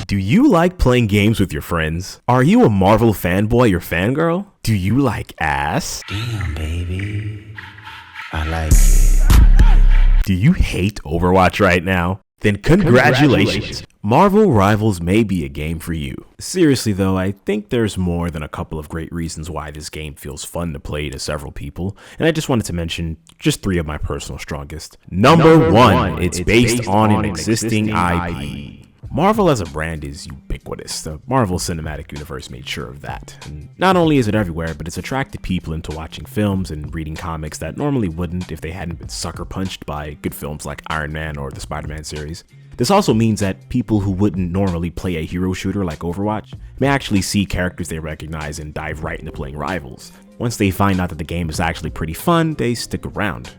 Do you like playing games with your friends? Are you a Marvel fanboy or fangirl? Do you like ass? Damn, baby. I like it. Do you hate Overwatch right now? Then congratulations! Marvel Rivals may be a game for you. Seriously though, I think there's more than a couple of great reasons why this game feels fun to play to several people, and I just wanted to mention just 3 of my personal strongest. Number 1, it's based on an existing IP. Marvel as a brand is ubiquitous. The Marvel Cinematic Universe made sure of that. And not only is it everywhere, but it's attracted people into watching films and reading comics that normally wouldn't if they hadn't been sucker punched by good films like Iron Man or the Spider-Man series. This also means that people who wouldn't normally play a hero shooter like Overwatch may actually see characters they recognize and dive right into playing Rivals. Once they find out that the game is actually pretty fun, they stick around.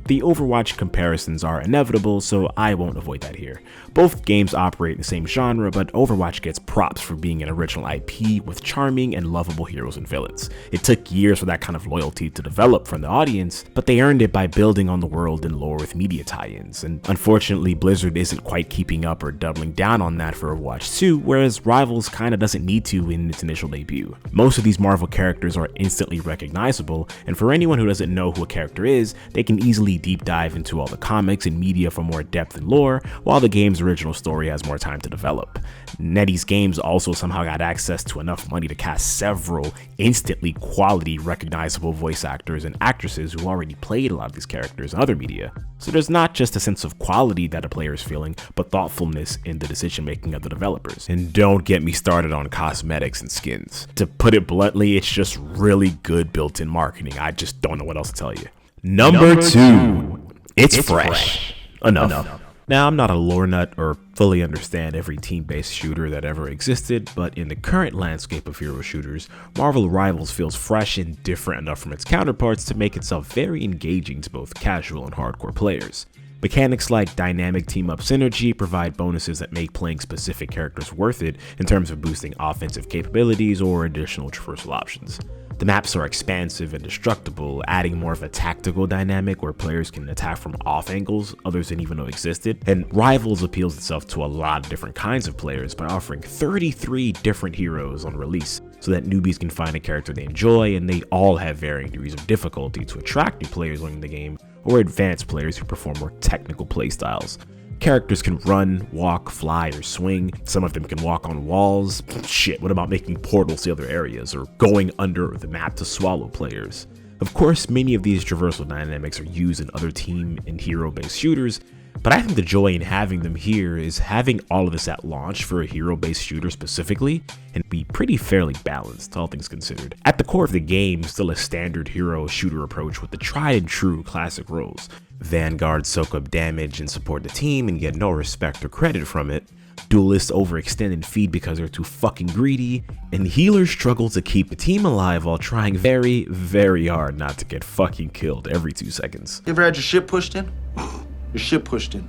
The Overwatch comparisons are inevitable, so I won't avoid that here. Both games operate in the same genre, but Overwatch gets props for being an original IP with charming and lovable heroes and villains. It took years for that kind of loyalty to develop from the audience, but they earned it by building on the world and lore with media tie-ins, and unfortunately Blizzard isn't quite keeping up or doubling down on that for Overwatch 2, whereas Rivals kinda doesn't need to in its initial debut. Most of these Marvel characters are instantly recognizable, and for anyone who doesn't know who a character is, they can easily deep dive into all the comics and media for more depth and lore, while the game's original story has more time to develop. NetEase Games also somehow got access to enough money to cast several instantly quality recognizable voice actors and actresses who already played a lot of these characters in other media. So there's not just a sense of quality that a player is feeling, but thoughtfulness in the decision making of the developers. And don't get me started on cosmetics and skins. To put it bluntly, it's just really good built-in marketing. I just don't know what else to tell you. Number 2, it's fresh. Enough. Now, I'm not a lore nut or fully understand every team-based shooter that ever existed, but in the current landscape of hero shooters, Marvel Rivals feels fresh and different enough from its counterparts to make itself very engaging to both casual and hardcore players. Mechanics like dynamic team-up synergy provide bonuses that make playing specific characters worth it in terms of boosting offensive capabilities or additional traversal options. The maps are expansive and destructible, adding more of a tactical dynamic where players can attack from off angles others didn't even know existed. And Rivals appeals itself to a lot of different kinds of players by offering 33 different heroes on release, so that newbies can find a character they enjoy, and they all have varying degrees of difficulty to attract new players learning the game, or advanced players who perform more technical playstyles. Characters can run, walk, fly, or swing. Some of them can walk on walls. Shit, what about making portals to other areas, or going under the map to swallow players? Of course, many of these traversal dynamics are used in other team and hero-based shooters, but I think the joy in having them here is having all of this at launch for a hero-based shooter specifically, and be pretty fairly balanced, all things considered. At the core of the game, still a standard hero shooter approach with the tried and true classic roles. Vanguards soak up damage and support the team and get no respect or credit from it. Duelists overextend and feed because they're too fucking greedy, and healers struggle to keep the team alive while trying very, very hard not to get fucking killed every 2 seconds. You ever had your shit pushed in? Your shit pushed in.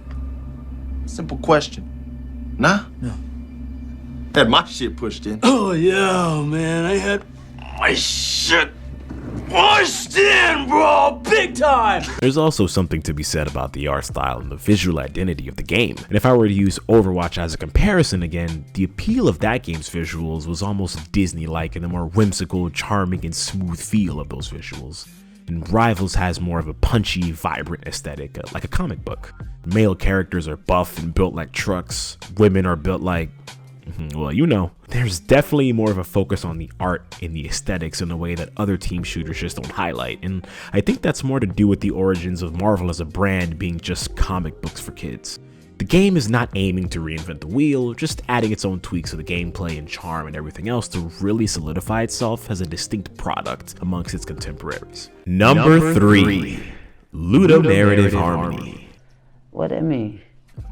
Simple question. Nah? No. Had my shit pushed in. Oh yeah, man, I had my shit pushed in, bro, big time! There's also something to be said about the art style and the visual identity of the game. And if I were to use Overwatch as a comparison again, the appeal of that game's visuals was almost Disney-like in the more whimsical, charming, and smooth feel of those visuals. And Rivals has more of a punchy, vibrant aesthetic, like a comic book. Male characters are buff and built like trucks. Women are built like, well, you know. There's definitely more of a focus on the art and the aesthetics in a way that other team shooters just don't highlight, and I think that's more to do with the origins of Marvel as a brand being just comic books for kids. The game is not aiming to reinvent the wheel, just adding its own tweaks to the gameplay and charm and everything else to really solidify itself as a distinct product amongst its contemporaries. Number 3, Ludonarrative Harmony. What it mean?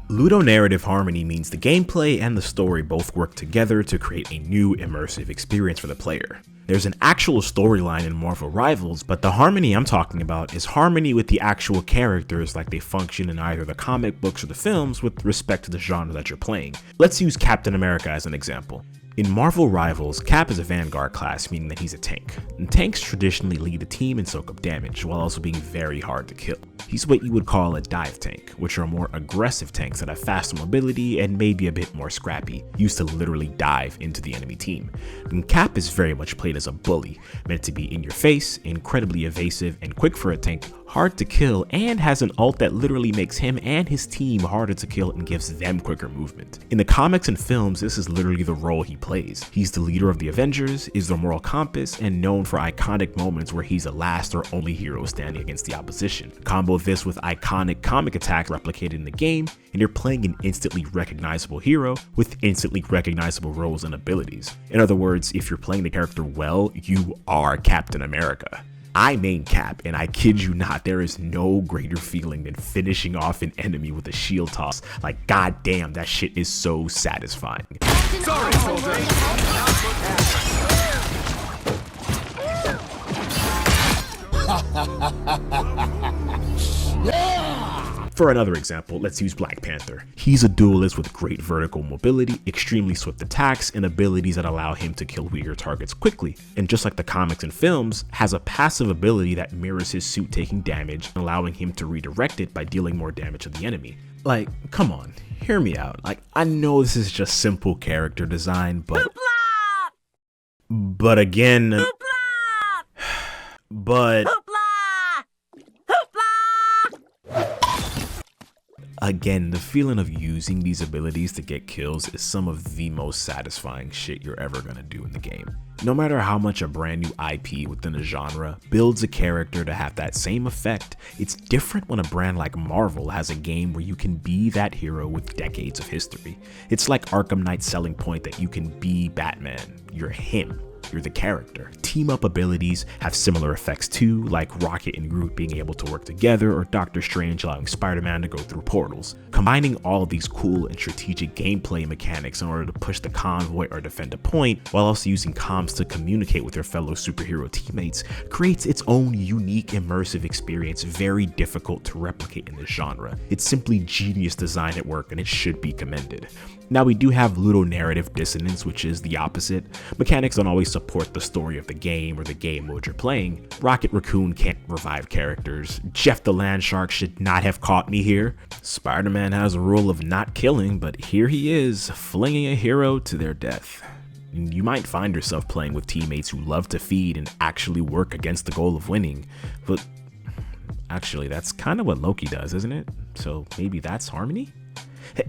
Ludonarrative harmony means the gameplay and the story both work together to create a new immersive experience for the player. There's an actual storyline in Marvel Rivals, but the harmony I'm talking about is harmony with the actual characters like they function in either the comic books or the films with respect to the genre that you're playing. Let's use Captain America as an example. In Marvel Rivals, Cap is a Vanguard class, meaning that he's a tank. And tanks traditionally lead a team and soak up damage, while also being very hard to kill. He's what you would call a dive tank, which are more aggressive tanks that have faster mobility and maybe a bit more scrappy, used to literally dive into the enemy team. And Cap is very much played as a bully, meant to be in your face, incredibly evasive and quick for a tank, hard to kill, and has an ult that literally makes him and his team harder to kill and gives them quicker movement. In the comics and films, this is literally the role he plays. He's the leader of the Avengers, is their moral compass, and known for iconic moments where he's the last or only hero standing against the opposition. Combo this with iconic comic attacks replicated in the game, and you're playing an instantly recognizable hero with instantly recognizable roles and abilities. In other words, if you're playing the character well, you are Captain America. I main Cap, and I kid you not, there is no greater feeling than finishing off an enemy with a shield toss. Like, goddamn, that shit is so satisfying. Sorry, soldier. For another example, let's use Black Panther. He's a duelist with great vertical mobility, extremely swift attacks, and abilities that allow him to kill weaker targets quickly. And just like the comics and films, has a passive ability that mirrors his suit taking damage, allowing him to redirect it by dealing more damage to the enemy. Like, come on, hear me out. Like, I know this is just simple character design, but again, Again, the feeling of using these abilities to get kills is some of the most satisfying shit you're ever gonna do in the game. No matter how much a brand new IP within a genre builds a character to have that same effect, it's different when a brand like Marvel has a game where you can be that hero with decades of history. It's like Arkham Knight's selling point that you can be Batman. You're him. You're the character. Team up abilities have similar effects too, like Rocket and Groot being able to work together, or Doctor Strange allowing Spider-Man to go through portals. Combining all of these cool and strategic gameplay mechanics in order to push the convoy or defend a point, while also using comms to communicate with your fellow superhero teammates, creates its own unique immersive experience very difficult to replicate in this genre. It's simply genius design at work, and it should be commended. Now, we do have little narrative dissonance, which is the opposite. Mechanics don't always support the story of the game or the game mode you're playing. Rocket Raccoon can't revive characters. Jeff the Land Shark should not have caught me here. Spider-Man has a rule of not killing, but here he is, flinging a hero to their death. You might find yourself playing with teammates who love to feed and actually work against the goal of winning, but actually that's kind of what Loki does, isn't it? So maybe that's harmony?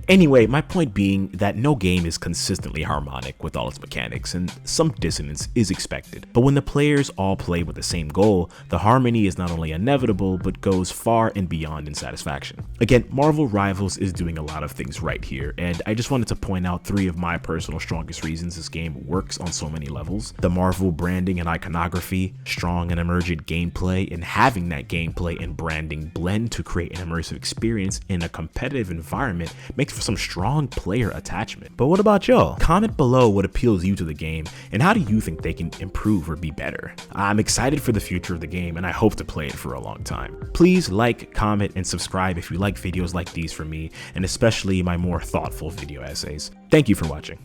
Anyway, my point being that no game is consistently harmonic with all its mechanics, and some dissonance is expected. But when the players all play with the same goal, the harmony is not only inevitable, but goes far and beyond in satisfaction. Again, Marvel Rivals is doing a lot of things right here, and I just wanted to point out 3 of my personal strongest reasons this game works on so many levels. The Marvel branding and iconography, strong and emergent gameplay, and having that gameplay and branding blend to create an immersive experience in a competitive environment makes for some strong player attachment. But what about y'all? Comment below what appeals you to the game, and how do you think they can improve or be better? I'm excited for the future of the game, and I hope to play it for a long time. Please like, comment, and subscribe if you like videos like these from me, and especially my more thoughtful video essays. Thank you for watching.